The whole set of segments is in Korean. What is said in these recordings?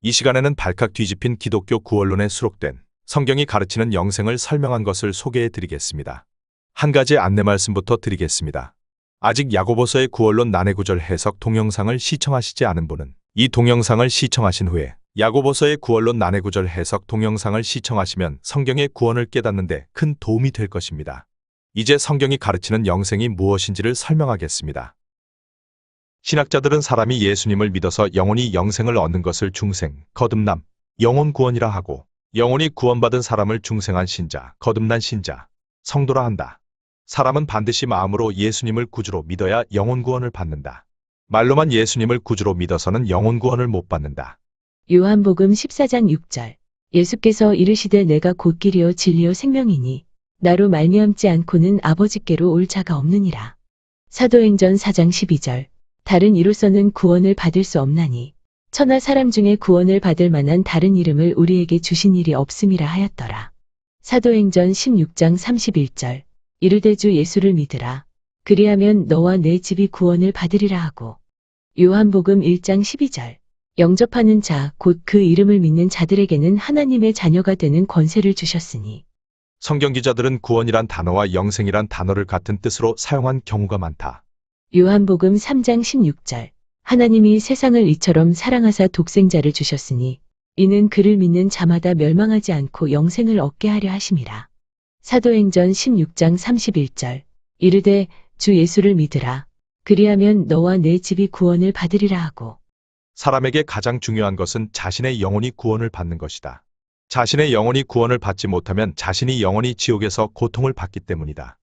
이 시간에는 발칵 뒤집힌 기독교 구원론에 수록된 성경이 가르치는 영생을 설명한 것을 소개해 드리겠습니다. 한 가지 안내 말씀부터 드리겠습니다. 아직 야고보서의 구원론 난해구절 해석 동영상을 시청하시지 않은 분은 이 동영상을 시청하신 후에 야고보서의 구원론 난해구절 해석 동영상을 시청하시면 성경의 구원을 깨닫는 데 큰 도움이 될 것입니다. 이제 성경이 가르치는 영생이 무엇인지를 설명하겠습니다. 신학자들은 사람이 예수님을 믿어서 영원히 영생을 얻는 것을 중생, 거듭남, 영혼 구원이라 하고 영원히 구원받은 사람을 중생한 신자, 거듭난 신자, 성도라 한다. 사람은 반드시 마음으로 예수님을 구주로 믿어야 영혼 구원을 받는다. 말로만 예수님을 구주로 믿어서는 영혼 구원을 못 받는다. 요한복음 14장 6절 예수께서 이르시되 내가 곧 길이요 진리요 생명이니 나로 말미암지 않고는 아버지께로 올 자가 없느니라. 사도행전 4장 12절 다른 이로서는 구원을 받을 수 없나니 천하 사람 중에 구원을 받을 만한 다른 이름을 우리에게 주신 일이 없음이라 하였더라. 사도행전 16장 31절 이르되 주 예수를 믿으라. 그리하면 너와 내 집이 구원을 받으리라 하고 요한복음 1장 12절 영접하는 자 곧 그 이름을 믿는 자들에게는 하나님의 자녀가 되는 권세를 주셨으니. 성경 기자들은 구원이란 단어와 영생이란 단어를 같은 뜻으로 사용한 경우가 많다. 요한복음 3장 16절 하나님이 세상을 이처럼 사랑하사 독생자를 주셨으니 이는 그를 믿는 자마다 멸망하지 않고 영생을 얻게 하려 하심이라. 사도행전 16장 31절 이르되 주 예수를 믿으라. 그리하면 너와 내 집이 구원을 받으리라 하고. 사람에게 가장 중요한 것은 자신의 영혼이 구원을 받는 것이다. 자신의 영혼이 구원을 받지 못하면 자신이 영원히 지옥에서 고통을 받기 때문이다.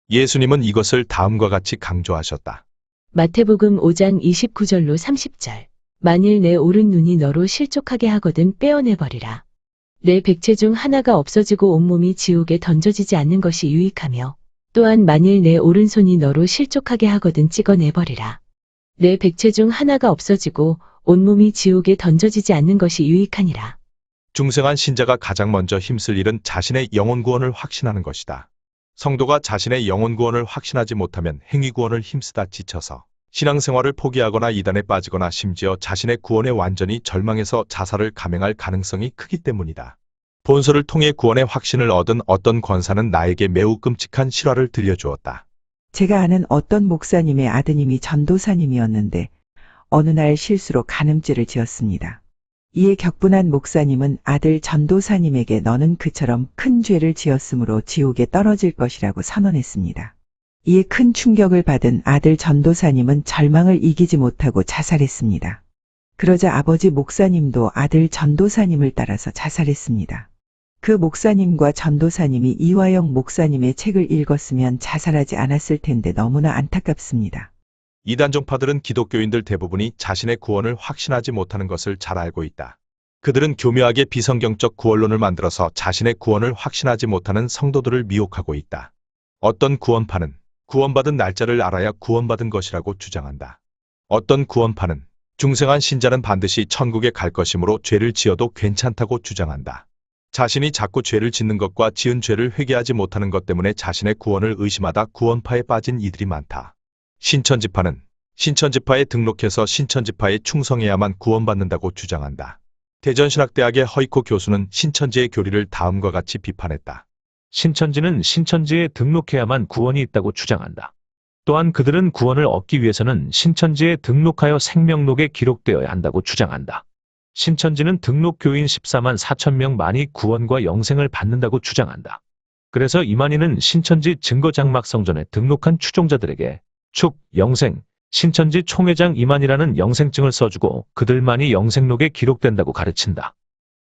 예수님은 이것을 다음과 같이 강조하셨다. 마태복음 5장 29절로 30절 만일 내 오른 눈이 너로 실족하게 하거든 떼어내버리라. 내 백체 중 하나가 없어지고 온몸이 지옥에 던져지지 않는 것이 유익하며 또한 만일 내 오른손이 너로 실족하게 하거든 찍어내버리라. 내 백체 중 하나가 없어지고 온몸이 지옥에 던져지지 않는 것이 유익하니라. 중생한 신자가 가장 먼저 힘쓸 일은 자신의 영혼 구원을 확신하는 것이다. 성도가 자신의 영혼 구원을 확신하지 못하면 행위 구원을 힘쓰다 지쳐서 신앙생활을 포기하거나 이단에 빠지거나 심지어 자신의 구원에 완전히 절망해서 자살을 감행할 가능성이 크기 때문이다. 본서를 통해 구원의 확신을 얻은 어떤 권사는 나에게 매우 끔찍한 실화를 들려주었다. 제가 아는 어떤 목사님의 아드님이 전도사님이었는데 어느 날 실수로 간음죄를 지었습니다. 이에 격분한 목사님은 아들 전도사님에게 너는 그처럼 큰 죄를 지었으므로 지옥에 떨어질 것이라고 선언했습니다. 이에 큰 충격을 받은 아들 전도사님은 절망을 이기지 못하고 자살했습니다. 그러자 아버지 목사님도 아들 전도사님을 따라서 자살했습니다. 그 목사님과 전도사님이 이화영 목사님의 책을 읽었으면 자살하지 않았을 텐데 너무나 안타깝습니다. 이단 종파들은 기독교인들 대부분이 자신의 구원을 확신하지 못하는 것을 잘 알고 있다. 그들은 교묘하게 비성경적 구원론을 만들어서 자신의 구원을 확신하지 못하는 성도들을 미혹하고 있다. 어떤 구원파는 구원받은 날짜를 알아야 구원받은 것이라고 주장한다. 어떤 구원파는 중생한 신자는 반드시 천국에 갈 것이므로 죄를 지어도 괜찮다고 주장한다. 자신이 자꾸 죄를 짓는 것과 지은 죄를 회개하지 못하는 것 때문에 자신의 구원을 의심하다 구원파에 빠진 이들이 많다. 신천지파는 신천지파에 등록해서 신천지파에 충성해야만 구원받는다고 주장한다. 대전신학대학의 허이코 교수는 신천지의 교리를 다음과 같이 비판했다. 신천지는 신천지에 등록해야만 구원이 있다고 주장한다. 또한 그들은 구원을 얻기 위해서는 신천지에 등록하여 생명록에 기록되어야 한다고 주장한다. 신천지는 등록 교인 14만 4천 명만이 구원과 영생을 받는다고 주장한다. 그래서 이만희는 신천지 증거장막성전에 등록한 추종자들에게 축, 영생, 신천지 총회장 이만희라는 영생증을 써주고 그들만이 영생록에 기록된다고 가르친다.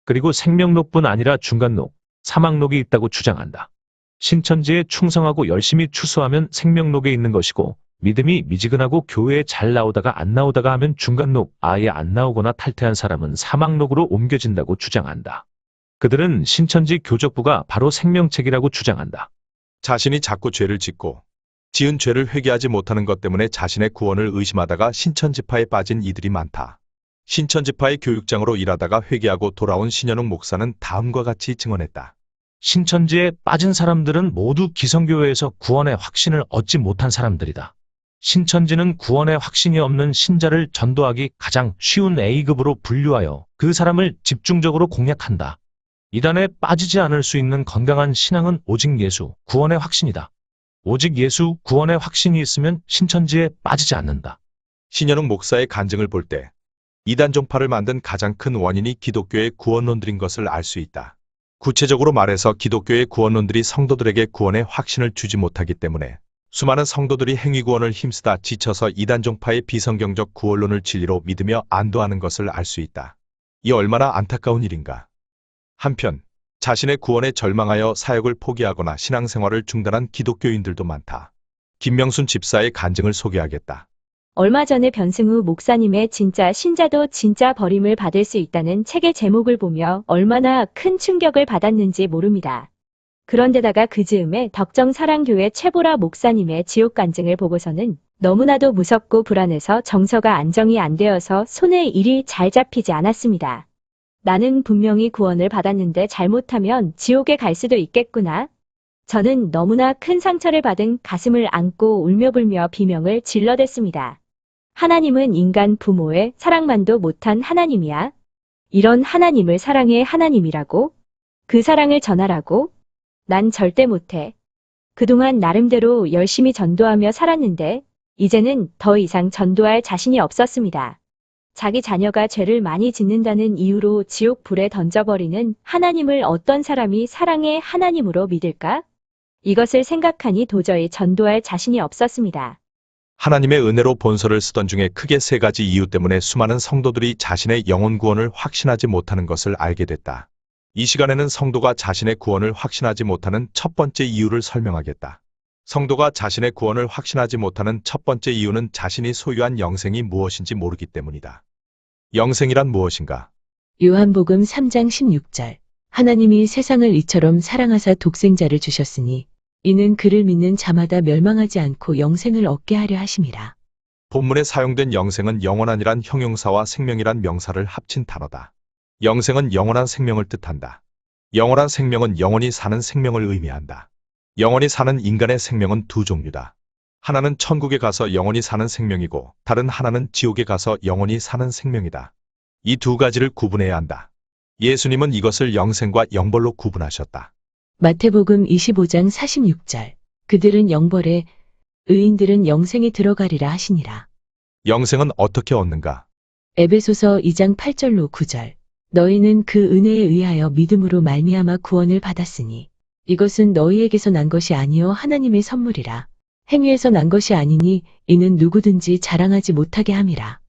그리고 생명록뿐 아니라 중간록, 사망록이 있다고 주장한다. 신천지에 충성하고 열심히 추수하면 생명록에 있는 것이고 믿음이 미지근하고 교회에 잘 나오다가 안 나오다가 하면 중간록, 아예 안 나오거나 탈퇴한 사람은 사망록으로 옮겨진다고 주장한다. 그들은 신천지 교적부가 바로 생명책이라고 주장한다. 자신이 자꾸 죄를 짓고 지은 죄를 회개하지 못하는 것 때문에 자신의 구원을 의심하다가 신천지파에 빠진 이들이 많다. 신천지파의 교육장으로 일하다가 회개하고 돌아온 신현웅 목사는 다음과 같이 증언했다. 신천지에 빠진 사람들은 모두 기성교회에서 구원의 확신을 얻지 못한 사람들이다. 신천지는 구원의 확신이 없는 신자를 전도하기 가장 쉬운 A급으로 분류하여 그 사람을 집중적으로 공략한다. 이단에 빠지지 않을 수 있는 건강한 신앙은 오직 예수, 구원의 확신이다. 오직 예수, 구원의 확신이 있으면 신천지에 빠지지 않는다. 신현웅 목사의 간증을 볼 때 이단 종파를 만든 가장 큰 원인이 기독교의 구원론들인 것을 알 수 있다. 구체적으로 말해서 기독교의 구원론들이 성도들에게 구원의 확신을 주지 못하기 때문에 수많은 성도들이 행위구원을 힘쓰다 지쳐서 이단 종파의 비성경적 구원론을 진리로 믿으며 안도하는 것을 알 수 있다. 이 얼마나 안타까운 일인가. 한편 자신의 구원에 절망하여 사역을 포기하거나 신앙생활을 중단한 기독교인들도 많다. 김명순 집사의 간증을 소개하겠다. 얼마 전에 변승우 목사님의 진짜 신자도 진짜 버림을 받을 수 있다는 책의 제목을 보며 얼마나 큰 충격을 받았는지 모릅니다. 그런데다가 그 즈음에 덕정사랑교회 최보라 목사님의 지옥 간증을 보고서는 너무나도 무섭고 불안해서 정서가 안정이 안 되어서 손에 일이 잘 잡히지 않았습니다. 나는 분명히 구원을 받았는데 잘못하면 지옥에 갈 수도 있겠구나. 저는 너무나 큰 상처를 받은 가슴을 안고 울며불며 비명을 질러댔습니다. 하나님은 인간 부모의 사랑만도 못한 하나님이야. 이런 하나님을 사랑의 하나님이라고? 그 사랑을 전하라고? 난 절대 못해. 그동안 나름대로 열심히 전도하며 살았는데 이제는 더 이상 전도할 자신이 없었습니다. 자기 자녀가 죄를 많이 짓는다는 이유로 지옥 불에 던져버리는 하나님을 어떤 사람이 사랑의 하나님으로 믿을까? 이것을 생각하니 도저히 전도할 자신이 없었습니다. 하나님의 은혜로 본서를 쓰던 중에 크게 세 가지 이유 때문에 수많은 성도들이 자신의 영혼 구원을 확신하지 못하는 것을 알게 됐다. 이 시간에는 성도가 자신의 구원을 확신하지 못하는 첫 번째 이유를 설명하겠다. 성도가 자신의 구원을 확신하지 못하는 첫 번째 이유는 자신이 소유한 영생이 무엇인지 모르기 때문이다. 영생이란 무엇인가? 요한복음 3장 16절. 하나님이 세상을 이처럼 사랑하사 독생자를 주셨으니 이는 그를 믿는 자마다 멸망하지 않고 영생을 얻게 하려 하심이라. 본문에 사용된 영생은 영원한이란 형용사와 생명이란 명사를 합친 단어다. 영생은 영원한 생명을 뜻한다. 영원한 생명은 영원히 사는 생명을 의미한다. 영원히 사는 인간의 생명은 두 종류다. 하나는 천국에 가서 영원히 사는 생명이고 다른 하나는 지옥에 가서 영원히 사는 생명이다. 이 두 가지를 구분해야 한다. 예수님은 이것을 영생과 영벌로 구분하셨다. 마태복음 25장 46절. 그들은 영벌에 의인들은 영생에 들어가리라 하시니라. 영생은 어떻게 얻는가? 에베소서 2장 8절로 9절. 너희는 그 은혜에 의하여 믿음으로 말미암아 구원을 받았으니 이것은 너희에게서 난 것이 아니요 하나님의 선물이라. 행위에서 난 것이 아니니 이는 누구든지 자랑하지 못하게 함이라.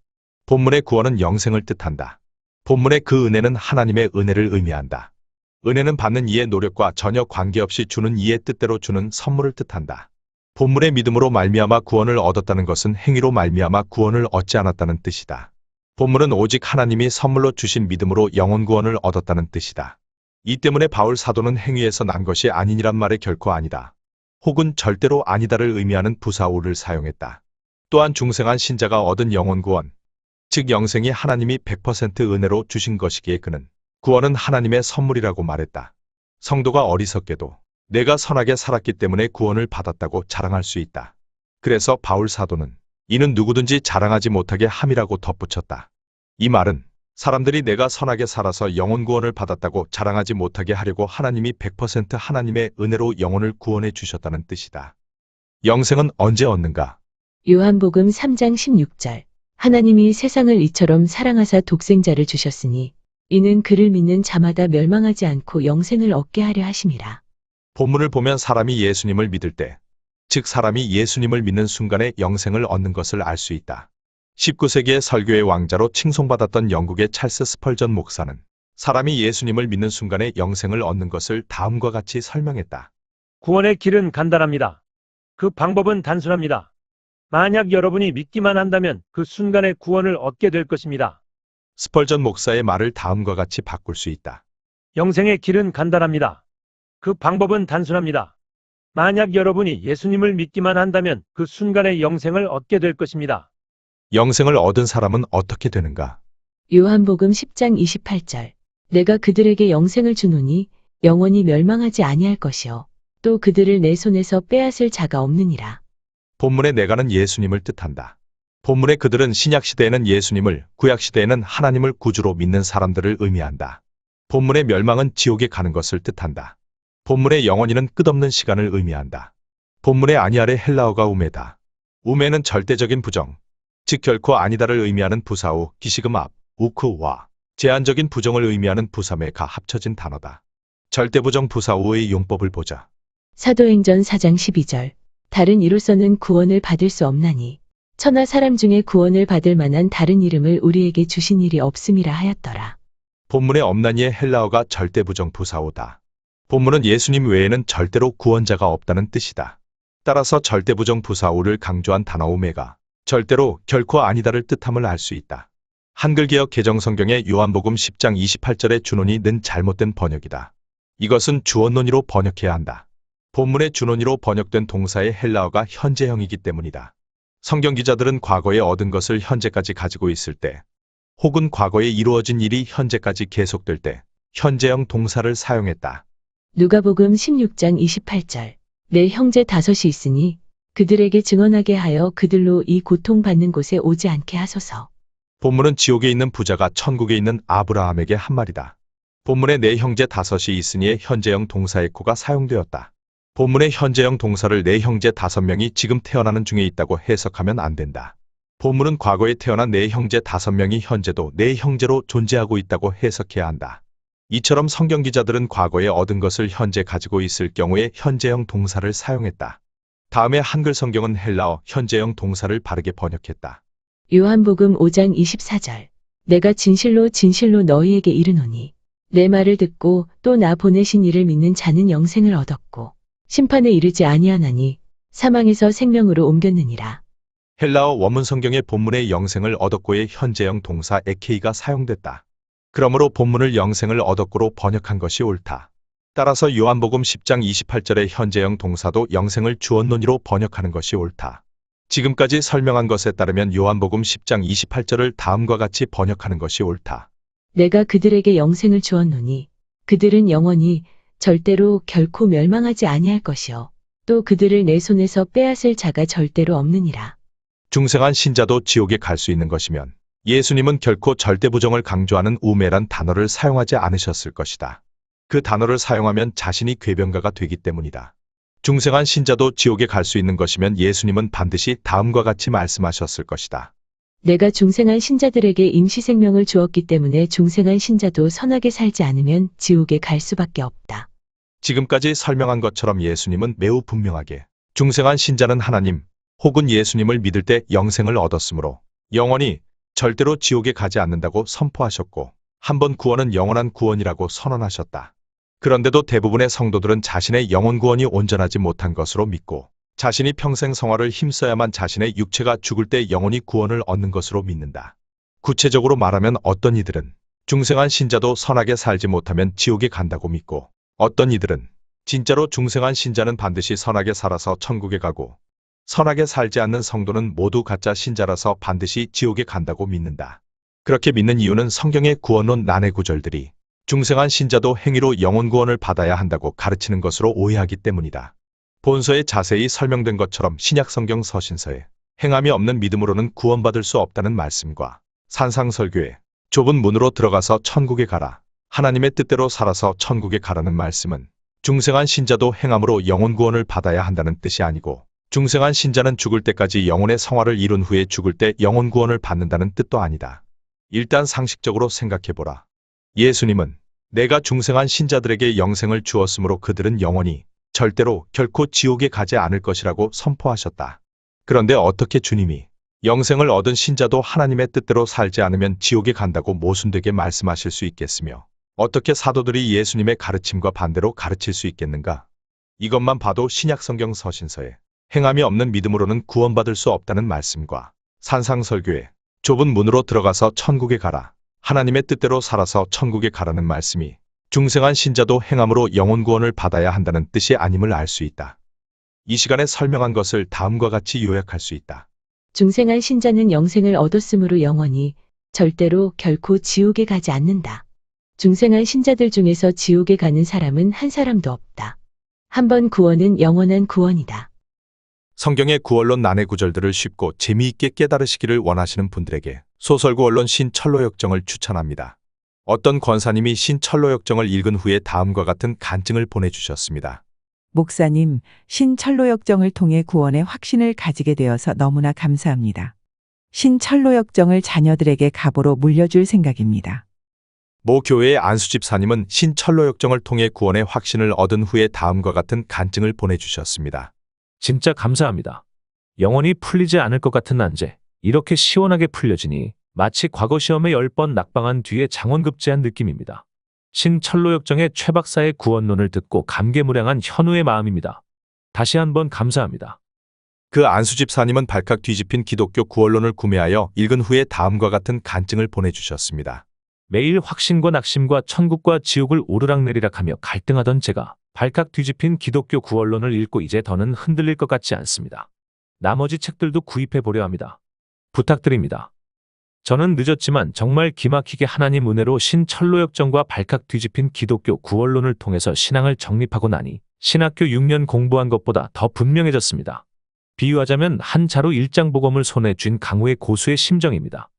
본문의 구원은 영생을 뜻한다. 본문의 그 은혜는 하나님의 은혜를 의미한다. 은혜는 받는 이의 노력과 전혀 관계없이 주는 이의 뜻대로 주는 선물을 뜻한다. 본문의 믿음으로 말미암아 구원을 얻었다는 것은 행위로 말미암아 구원을 얻지 않았다는 뜻이다. 본문은 오직 하나님이 선물로 주신 믿음으로 영혼 구원을 얻었다는 뜻이다. 이 때문에 바울 사도는 행위에서 난 것이 아니니란 말에 결코 아니다. 혹은 절대로 아니다를 의미하는 부사어를 사용했다. 또한 중생한 신자가 얻은 영혼 구원, 즉 영생이 하나님이 100% 은혜로 주신 것이기에 그는 구원은 하나님의 선물이라고 말했다. 성도가 어리석게도 내가 선하게 살았기 때문에 구원을 받았다고 자랑할 수 있다. 그래서 바울 사도는 이는 누구든지 자랑하지 못하게 함이라고 덧붙였다. 이 말은 사람들이 내가 선하게 살아서 영혼 구원을 받았다고 자랑하지 못하게 하려고 하나님이 100% 하나님의 은혜로 영혼을 구원해 주셨다는 뜻이다. 영생은 언제 얻는가? 요한복음 3장 16절. 하나님이 세상을 이처럼 사랑하사 독생자를 주셨으니 이는 그를 믿는 자마다 멸망하지 않고 영생을 얻게 하려 하심이라. 본문을 보면 사람이 예수님을 믿을 때, 즉 사람이 예수님을 믿는 순간에 영생을 얻는 것을 알 수 있다. 19세기의 설교의 왕자로 칭송받았던 영국의 찰스 스펄전 목사는 사람이 예수님을 믿는 순간에 영생을 얻는 것을 다음과 같이 설명했다. 구원의 길은 간단합니다. 그 방법은 단순합니다. 만약 여러분이 믿기만 한다면 그 순간에 구원을 얻게 될 것입니다. 스펄전 목사의 말을 다음과 같이 바꿀 수 있다. 영생의 길은 간단합니다. 그 방법은 단순합니다. 만약 여러분이 예수님을 믿기만 한다면 그 순간에 영생을 얻게 될 것입니다. 영생을 얻은 사람은 어떻게 되는가? 요한복음 10장 28절. 내가 그들에게 영생을 주노니 영원히 멸망하지 아니할 것이요 또 그들을 내 손에서 빼앗을 자가 없느니라. 본문의 내가는 예수님을 뜻한다. 본문의 그들은 신약시대에는 예수님을, 구약시대에는 하나님을 구주로 믿는 사람들을 의미한다. 본문의 멸망은 지옥에 가는 것을 뜻한다. 본문의 영원히는 끝없는 시간을 의미한다. 본문의 아니아의 헬라어가 우메다. 우메는 절대적인 부정, 즉 결코 아니다를 의미하는 부사우, 기시금 앞, 우크와 제한적인 부정을 의미하는 부사메가 합쳐진 단어다. 절대부정 부사우의 용법을 보자. 사도행전 4장 12절. 다른 이로서는 구원을 받을 수 없나니 천하 사람 중에 구원을 받을 만한 다른 이름을 우리에게 주신 일이 없음이라 하였더라. 본문의 없나니의 헬라어가 절대부정 부사우다. 본문은 예수님 외에는 절대로 구원자가 없다는 뜻이다. 따라서 절대부정 부사우를 강조한 단어 우메가 절대로 결코 아니다를 뜻함을 알 수 있다. 한글개역 개정성경의 요한복음 10장 28절의 준원이 는 잘못된 번역이다. 이것은 주어논의로 번역해야 한다. 본문의 준원이로 번역된 동사의 헬라어가 현재형이기 때문이다. 성경 기자들은 과거에 얻은 것을 현재까지 가지고 있을 때, 혹은 과거에 이루어진 일이 현재까지 계속될 때, 현재형 동사를 사용했다. 누가복음 16장 28절. 내 형제 다섯이 있으니 그들에게 증언하게 하여 그들로 이 고통받는 곳에 오지 않게 하소서. 본문은 지옥에 있는 부자가 천국에 있는 아브라함에게 한 말이다. 본문에 내 형제 다섯이 있으니의 현재형 동사의 코가 사용되었다. 본문의 현재형 동사를 내 형제 5명이 지금 태어나는 중에 있다고 해석하면 안 된다. 본문은 과거에 태어난 내 형제 5명이 현재도 내 형제로 존재하고 있다고 해석해야 한다. 이처럼 성경 기자들은 과거에 얻은 것을 현재 가지고 있을 경우에 현재형 동사를 사용했다. 다음에 한글 성경은 헬라어 현재형 동사를 바르게 번역했다. 요한복음 5장 24절. 내가 진실로 진실로 너희에게 이르노니 내 말을 듣고 또 나 보내신 이를 믿는 자는 영생을 얻었고 심판에 이르지 아니하나니 사망에서 생명으로 옮겼느니라. 헬라어 원문 성경의 본문의 영생을 얻었고의 현재형 동사 에케이가 사용됐다. 그러므로 본문을 영생을 얻었고로 번역한 것이 옳다. 따라서 요한복음 10장 28절의 현재형 동사도 영생을 주어논의로 번역하는 것이 옳다. 지금까지 설명한 것에 따르면 요한복음 10장 28절을 다음과 같이 번역하는 것이 옳다. 내가 그들에게 영생을 주었노니 그들은 영원히 절대로 결코 멸망하지 아니할 것이요 또 그들을 내 손에서 빼앗을 자가 절대로 없느니라. 중생한 신자도 지옥에 갈 수 있는 것이면 예수님은 결코 절대부정을 강조하는 우메란 단어를 사용하지 않으셨을 것이다. 그 단어를 사용하면 자신이 궤변가가 되기 때문이다. 중생한 신자도 지옥에 갈 수 있는 것이면 예수님은 반드시 다음과 같이 말씀하셨을 것이다. 내가 중생한 신자들에게 임시생명을 주었기 때문에 중생한 신자도 선하게 살지 않으면 지옥에 갈 수밖에 없다. 지금까지 설명한 것처럼 예수님은 매우 분명하게 중생한 신자는 하나님 혹은 예수님을 믿을 때 영생을 얻었으므로 영원히 절대로 지옥에 가지 않는다고 선포하셨고 한번 구원은 영원한 구원이라고 선언하셨다. 그런데도 대부분의 성도들은 자신의 영혼 구원이 온전하지 못한 것으로 믿고 자신이 평생 성화를 힘써야만 자신의 육체가 죽을 때 영원히 구원을 얻는 것으로 믿는다. 구체적으로 말하면 어떤 이들은 중생한 신자도 선하게 살지 못하면 지옥에 간다고 믿고 어떤 이들은 진짜로 중생한 신자는 반드시 선하게 살아서 천국에 가고 선하게 살지 않는 성도는 모두 가짜 신자라서 반드시 지옥에 간다고 믿는다. 그렇게 믿는 이유는 성경의 구원론 난해 구절들이 중생한 신자도 행위로 영혼 구원을 받아야 한다고 가르치는 것으로 오해하기 때문이다. 본서에 자세히 설명된 것처럼 신약성경 서신서에 행함이 없는 믿음으로는 구원받을 수 없다는 말씀과 산상설교에 좁은 문으로 들어가서 천국에 가라, 하나님의 뜻대로 살아서 천국에 가라는 말씀은 중생한 신자도 행함으로 영혼 구원을 받아야 한다는 뜻이 아니고 중생한 신자는 죽을 때까지 영혼의 성화를 이룬 후에 죽을 때 영혼 구원을 받는다는 뜻도 아니다. 일단 상식적으로 생각해보라. 예수님은 내가 중생한 신자들에게 영생을 주었으므로 그들은 영원히 절대로 결코 지옥에 가지 않을 것이라고 선포하셨다. 그런데 어떻게 주님이 영생을 얻은 신자도 하나님의 뜻대로 살지 않으면 지옥에 간다고 모순되게 말씀하실 수 있겠으며 어떻게 사도들이 예수님의 가르침과 반대로 가르칠 수 있겠는가? 이것만 봐도 신약성경 서신서에 행함이 없는 믿음으로는 구원받을 수 없다는 말씀과 산상설교에 좁은 문으로 들어가서 천국에 가라, 하나님의 뜻대로 살아서 천국에 가라는 말씀이 중생한 신자도 행함으로 영혼 구원을 받아야 한다는 뜻이 아님을 알 수 있다. 이 시간에 설명한 것을 다음과 같이 요약할 수 있다. 중생한 신자는 영생을 얻었으므로 영원히 절대로 결코 지옥에 가지 않는다. 중생한 신자들 중에서 지옥에 가는 사람은 한 사람도 없다. 한 번 구원은 영원한 구원이다. 성경의 구원론 난해 구절들을 쉽고 재미있게 깨달으시기를 원하시는 분들에게 소설구원론 신철로역정을 추천합니다. 어떤 권사님이 신철로역정을 읽은 후에 다음과 같은 간증을 보내주셨습니다. 목사님, 신철로역정을 통해 구원의 확신을 가지게 되어서 너무나 감사합니다. 신철로역정을 자녀들에게 가보로 물려줄 생각입니다. 모 교회의 안수집사님은 신철로역정을 통해 구원의 확신을 얻은 후에 다음과 같은 간증을 보내주셨습니다. 진짜 감사합니다. 영원히 풀리지 않을 것 같은 난제, 이렇게 시원하게 풀려지니 마치 과거 시험에 10번 낙방한 뒤에 장원급제한 느낌입니다. 신철로역정의 최 박사의 구원론을 듣고 감개무량한 현우의 마음입니다. 다시 한번 감사합니다. 그 안수집사님은 발칵 뒤집힌 기독교 구원론을 구매하여 읽은 후에 다음과 같은 간증을 보내주셨습니다. 매일 확신과 낙심과 천국과 지옥을 오르락내리락하며 갈등하던 제가 발칵 뒤집힌 기독교 구원론을 읽고 이제 더는 흔들릴 것 같지 않습니다. 나머지 책들도 구입해 보려 합니다. 부탁드립니다. 저는 늦었지만 정말 기막히게 하나님 은혜로 신철로역정과 발칵 뒤집힌 기독교 구원론을 통해서 신앙을 정립하고 나니 신학교 6년 공부한 것보다 더 분명해졌습니다. 비유하자면 한 자루 일장복음을 손에 쥔 강우의 고수의 심정입니다.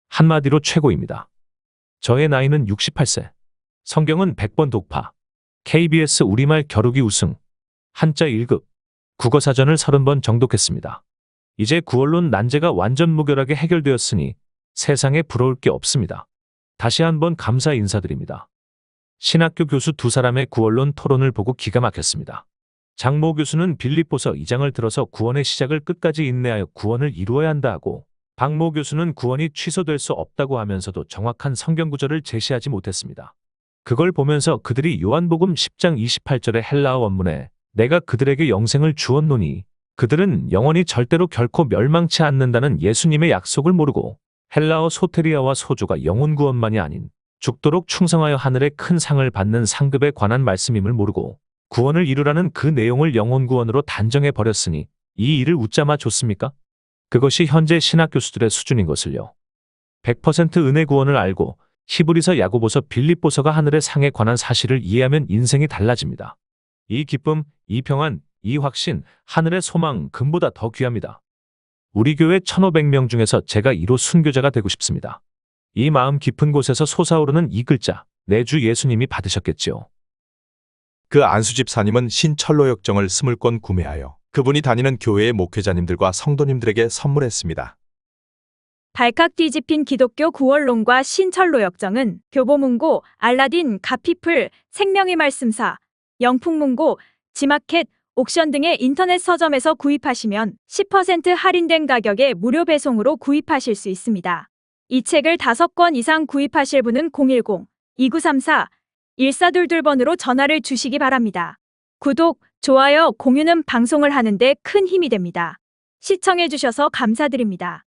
한마디로 최고입니다. 저의 나이는 68세. 성경은 100번 독파. KBS 우리말 겨루기 우승. 한자 1급. 국어사전을 30번 정독했습니다. 이제 구원론 난제가 완전 무결하게 해결되었으니 세상에 부러울 게 없습니다. 다시 한번 감사 인사드립니다. 신학교 교수 두 사람의 구원론 토론을 보고 기가 막혔습니다. 장모 교수는 빌립보서 2장을 들어서 구원의 시작을 끝까지 인내하여 구원을 이루어야 한다 하고, 박모 교수는 구원이 취소될 수 없다고 하면서도 정확한 성경 구절을 제시하지 못했습니다. 그걸 보면서 그들이 요한복음 10장 28절의 헬라어 원문에 내가 그들에게 영생을 주었노니 그들은 영원히 절대로 결코 멸망치 않는다는 예수님의 약속을 모르고, 헬라어 소테리아와 소조가 영혼 구원만이 아닌 죽도록 충성하여 하늘의 큰 상을 받는 상급에 관한 말씀임을 모르고 구원을 이루라는 그 내용을 영혼 구원으로 단정해 버렸으니 이 일을 웃자마 좋습니까? 그것이 현재 신학 교수들의 수준인 것을요. 100% 은혜 구원을 알고 히브리서, 야고보서, 빌립보서가 하늘의 상에 관한 사실을 이해하면 인생이 달라집니다. 이 기쁨, 이 평안, 이 확신, 하늘의 소망, 금보다 더 귀합니다. 우리 교회 1500명 중에서 제가 1호 순교자가 되고 싶습니다. 이 마음 깊은 곳에서 솟아오르는 이 글자, 내 주 예수님이 받으셨겠지요. 그 안수집사님은 신철로역정을 20권 구매하여 그분이 다니는 교회의 목회자님들과 성도님들에게 선물했습니다. 발칵 뒤집힌 기독교 구원론과 신철로역정은 교보문고, 알라딘, 가피플, 생명의 말씀사, 영풍문고, 지마켓, 옥션 등의 인터넷 서점에서 구입하시면 10% 할인된 가격에 무료 배송으로 구입하실 수 있습니다. 이 책을 5권 이상 구입하실 분은 010-2934-1422번으로 전화를 주시기 바랍니다. 구독, 좋아요, 공유는 방송을 하는데 큰 힘이 됩니다. 시청해주셔서 감사드립니다.